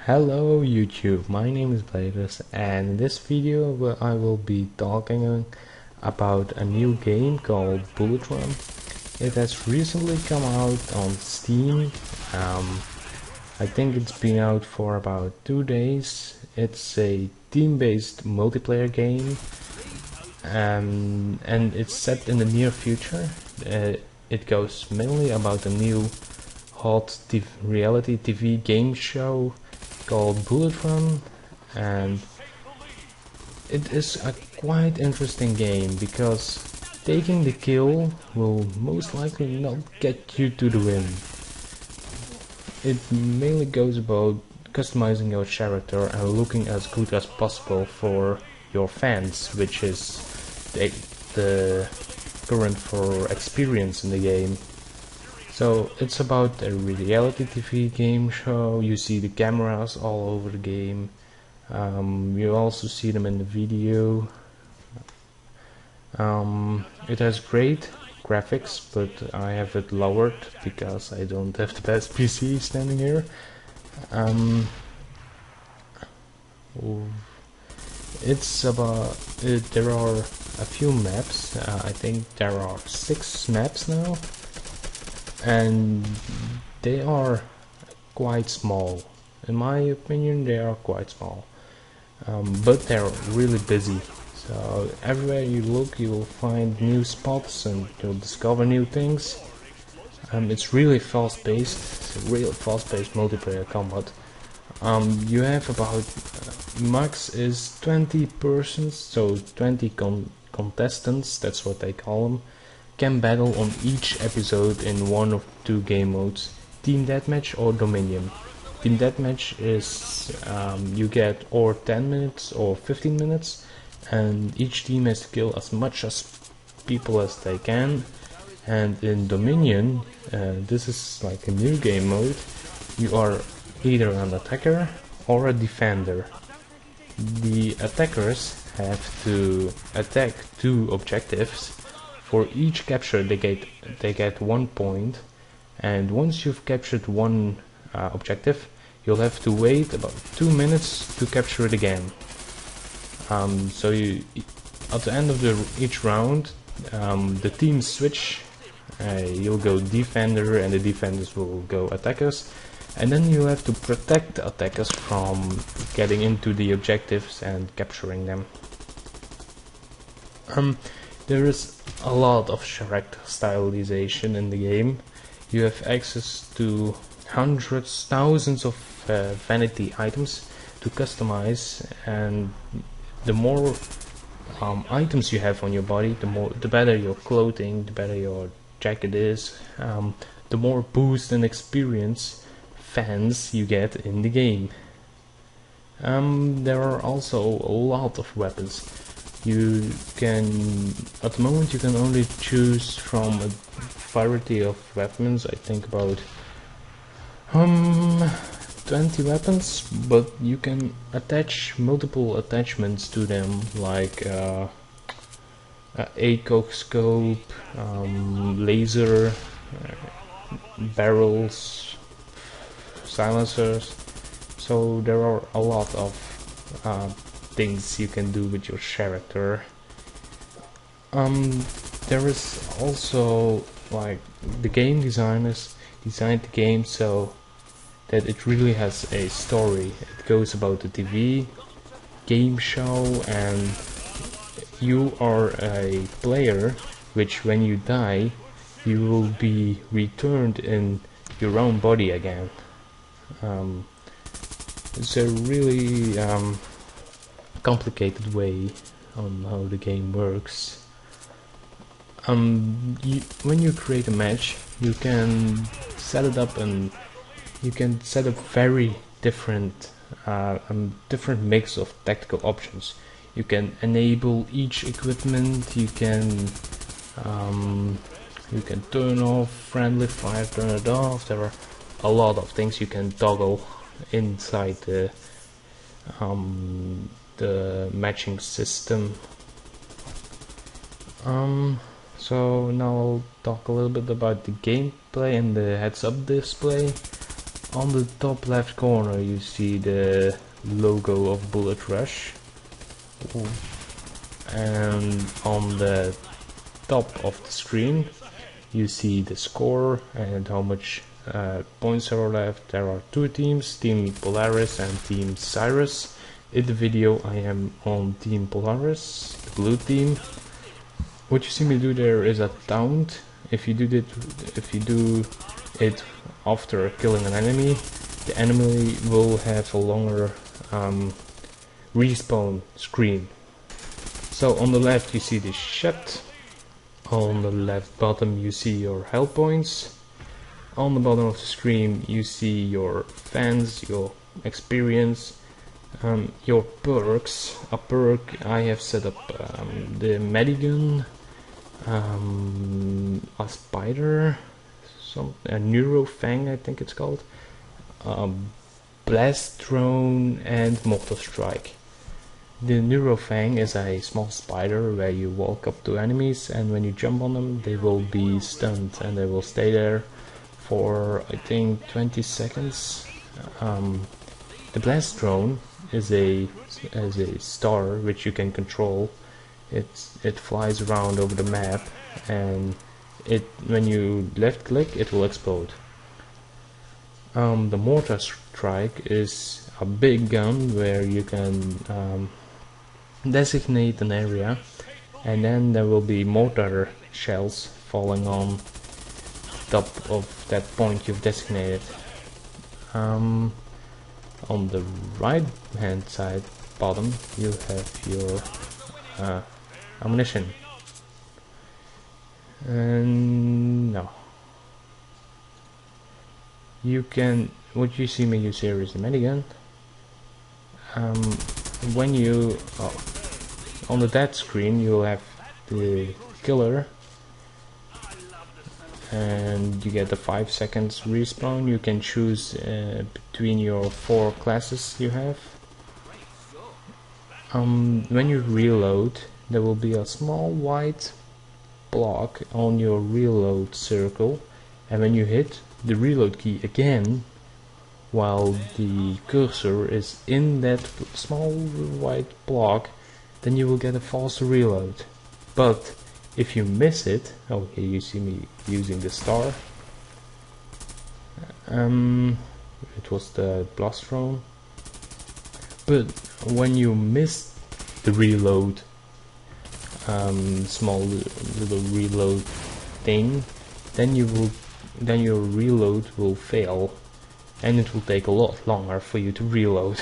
Hello YouTube, my name is BlaDrzz, and in this video I will be talking about a new game called BlaDrzz. It has recently come out on Steam. I think it's been out for about 2 days. It's a team-based multiplayer game, and it's set in the near future. It goes mainly about a new hot reality TV game show called BlaDrzz, and it is a quite interesting game because taking the kill will most likely not get you to the win. It mainly goes about customizing your character and looking as good as possible for your fans, which is the current for experience in the game. So it's about a reality TV game show. You see the cameras all over the game. You also see them in the video. It has great graphics, but I have it lowered because I don't have the best PC standing here. It's about there are a few maps. I think there are 6 maps now, and they are quite small. In my opinion, they are quite small, but they're really busy. So everywhere you look, you will find new spots and you'll discover new things. It's really fast-paced. It's a real fast-paced multiplayer combat. You have about max is 20 persons, so 20 contestants. That's what they call them. Can battle on each episode in one of 2 game modes: Team Deathmatch or Dominion. Team Deathmatch is you get or 10 minutes or 15 minutes, and each team has to kill as much as people as they can. And in Dominion, this is like a new game mode. You are either an attacker or a defender. The attackers have to attack 2 objectives. For each capture they get 1 point, and once you've captured one objective, you'll have to wait about 2 minutes to capture it again. So at the end of each round, the teams switch. You'll go defender and the defenders will go attackers, and then you have to protect the attackers from getting into the objectives and capturing them. There is a lot of character stylization in the game. You have access to hundreds, thousands of vanity items to customize, and the more items you have on your body, the better your clothing, the better your jacket is, the more boost and experience fans you get in the game. There are also a lot of weapons. You can, at the moment, you can only choose from a variety of weapons. I think about 20 weapons, but you can attach multiple attachments to them, like a ACOG scope, laser, barrels, silencers. So there are a lot of things you can do with your character. There is also, like, the game designers designed the game so that it really has a story. It goes about the TV game show, and you are a player, which when you die you will be returned in your own body again. It's a really complicated way on how the game works. When you create a match, you can set it up, and you can set up very different mix of tactical options. You can enable each equipment. You can turn off friendly fire, turn it off. There are a lot of things you can toggle inside the matching system. So now I'll talk a little bit about the gameplay and the heads-up display. On the top left corner you see the logo of BlaDrzz. And on the top of the screen you see the score and how much points are left. There are two teams, Team Polaris and Team Cyrus. In the video I am on Team Polaris, the blue team. What you see me do there is a taunt. If you do it after killing an enemy, the enemy will have a longer respawn screen. So on the left you see the chat. On the left bottom you see your health points. On the bottom of the screen you see your fans, your experience, your perks. A perk I have set up the medigun, a spider, a neurofang I think it's called, blast drone and mortar strike. The neurofang is a small spider where you walk up to enemies, and when you jump on them they will be stunned and they will stay there for I think 20 seconds. The blast drone is a star which you can control. It flies around over the map, and when you left click it will explode. The mortar strike is a big gun where you can designate an area, and then there will be mortar shells falling on top of that point you've designated. On the right hand side bottom you have your ammunition, and no, you can, what you see me use here is the minigun. When you on the dead screen you'll have the killer, and you get the 5 seconds respawn. You can choose between your 4 classes you have. When you reload there will be a small white block on your reload circle, and when you hit the reload key again while the cursor is in that small white block, then you will get a faster reload. But if you miss it, oh here you see me using the star, it was the blast drone, but when you miss the reload, small little reload thing, then your reload will fail, and it will take a lot longer for you to reload.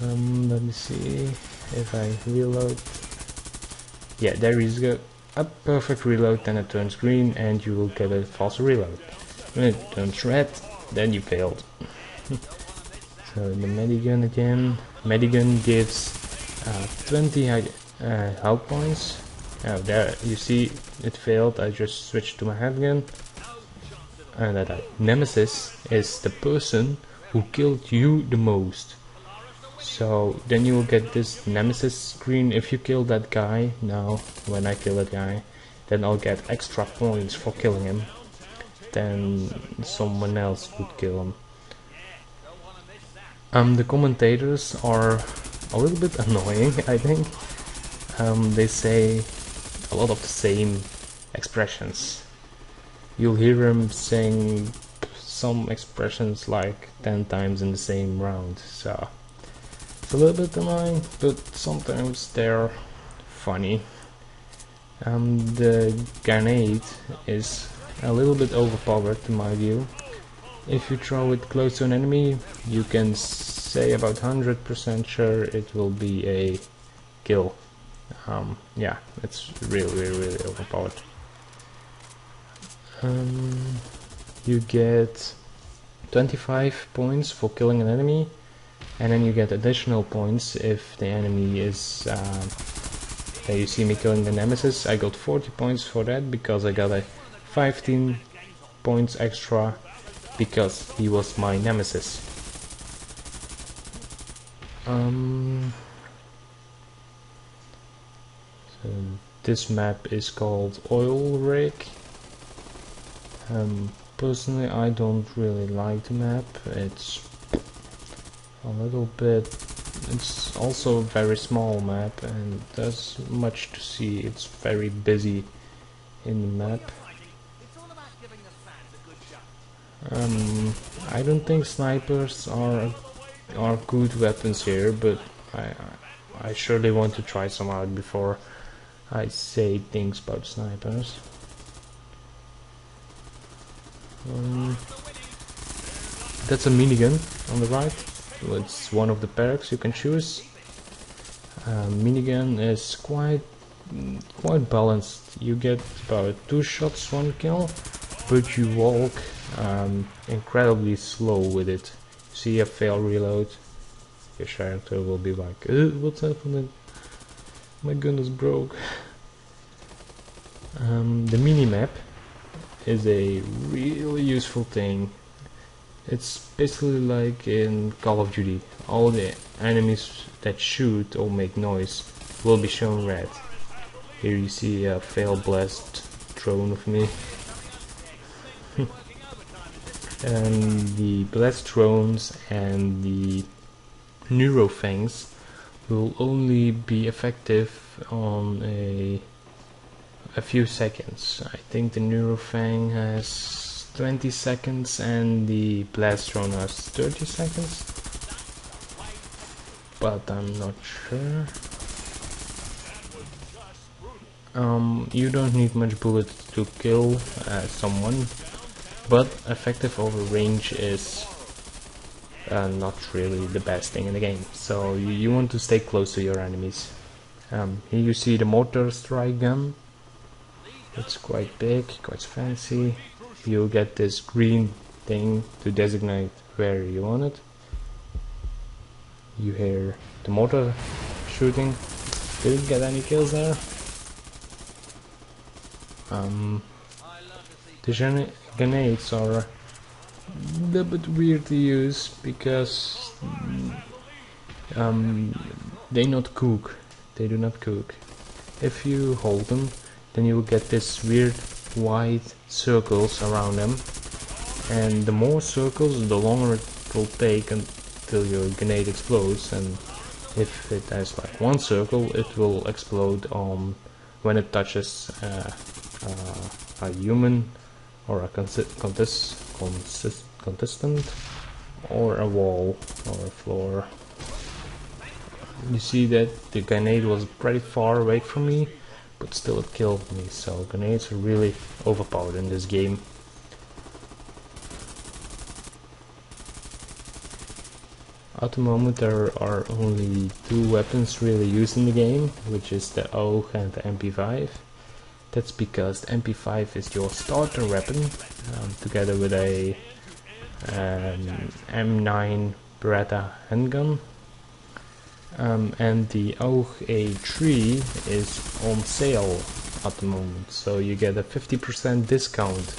Let me see if I reload. Yeah, there is a perfect reload, then it turns green and you will get a faster reload. When it turns red, then you failed. So the medigun again. Medigun gives 20 health points. Oh, there you see it failed. I just switched to my handgun. And that nemesis is the person who killed you the most. So then you will get this nemesis screen if you kill that guy. Now when I kill that guy, then I'll get extra points for killing him than someone else would kill him. The commentators are a little bit annoying, I think. They say a lot of the same expressions. You'll hear them saying some expressions like 10 times in the same round, so it's a little bit annoying, but sometimes they're funny. The grenade is a little bit overpowered in my view. If you throw it close to an enemy, you can say about 100% sure it will be a kill. Yeah, it's really overpowered. You get 25 points for killing an enemy, and then you get additional points if the enemy is you see me killing the nemesis. I got 40 points for that because I got a 15 points extra because he was my nemesis. So this map is called Oil Rig. Personally, I don't really like the map. It's a little bit... It's also a very small map and there's much to see. It's very busy in the map. I don't think snipers are good weapons here, but I surely want to try some out before I say things about snipers. That's a minigun on the right. It's one of the perks you can choose. Minigun is quite balanced. You get about 2 shots, 1 kill, but you walk incredibly slow with it. See a fail reload, your character will be like, what's happening? My gun is broke. The minimap is a really useful thing. It's basically like in Call of Duty. All the enemies that shoot or make noise will be shown red. Here you see a failed blast drone of me. And the blast drones and the neurofangs will only be effective on a few seconds. I think the neurofang has 20 seconds and the blast drone has 30 seconds, but I'm not sure. You don't need much bullets to kill someone, but effective over range is not really the best thing in the game, so you want to stay close to your enemies. Here you see the mortar strike gun. It's quite big, quite fancy. You get this green thing to designate where you want it. You hear the mortar shooting. Didn't get any kills there. The grenades are a little bit weird to use because they not cook. They do not cook. If you hold them, then you will get this weird white circles around them, and the more circles, the longer it will take until your grenade explodes. And if it has like 1 circle, it will explode when it touches a human or a contestant or a wall or a floor. You see that the grenade was pretty far away from me, but still it killed me, so grenades are really overpowered in this game. At the moment there are only 2 weapons really used in the game, which is the AUG and the MP5. That's because the MP5 is your starter weapon, together with a M9 Beretta handgun. And the AUG A3 is on sale at the moment, so you get a 50% discount.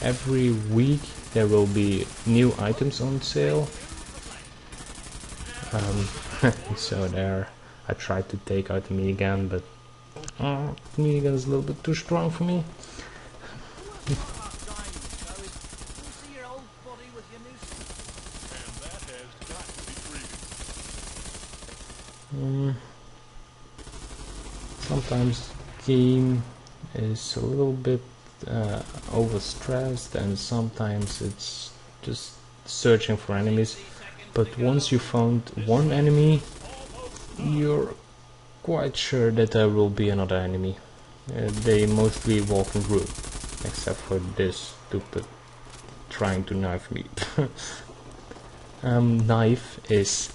Every week there will be new items on sale. So there, I tried to take out the minigun, but the minigun is a little bit too strong for me. Sometimes the game is a little bit overstressed, and sometimes it's just searching for enemies, but once you found one enemy, you're quite sure that there will be another enemy. They mostly walk in group, except for this stupid trying to knife me. Knife is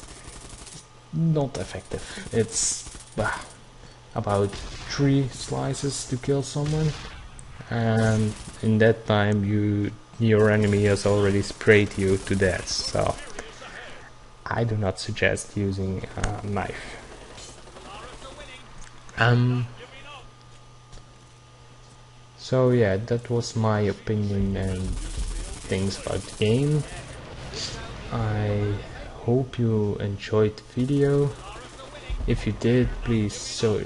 not effective. It's about 3 slices to kill someone, and in that time your enemy has already sprayed you to death, so I do not suggest using a knife. So yeah, that was my opinion and things about the game. I hope you enjoyed the video. If you did, please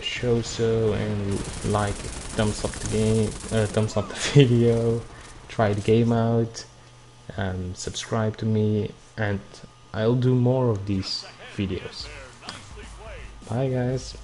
show so and like, thumbs up the video. try the game out, subscribe to me, and I'll do more of these videos. Bye guys.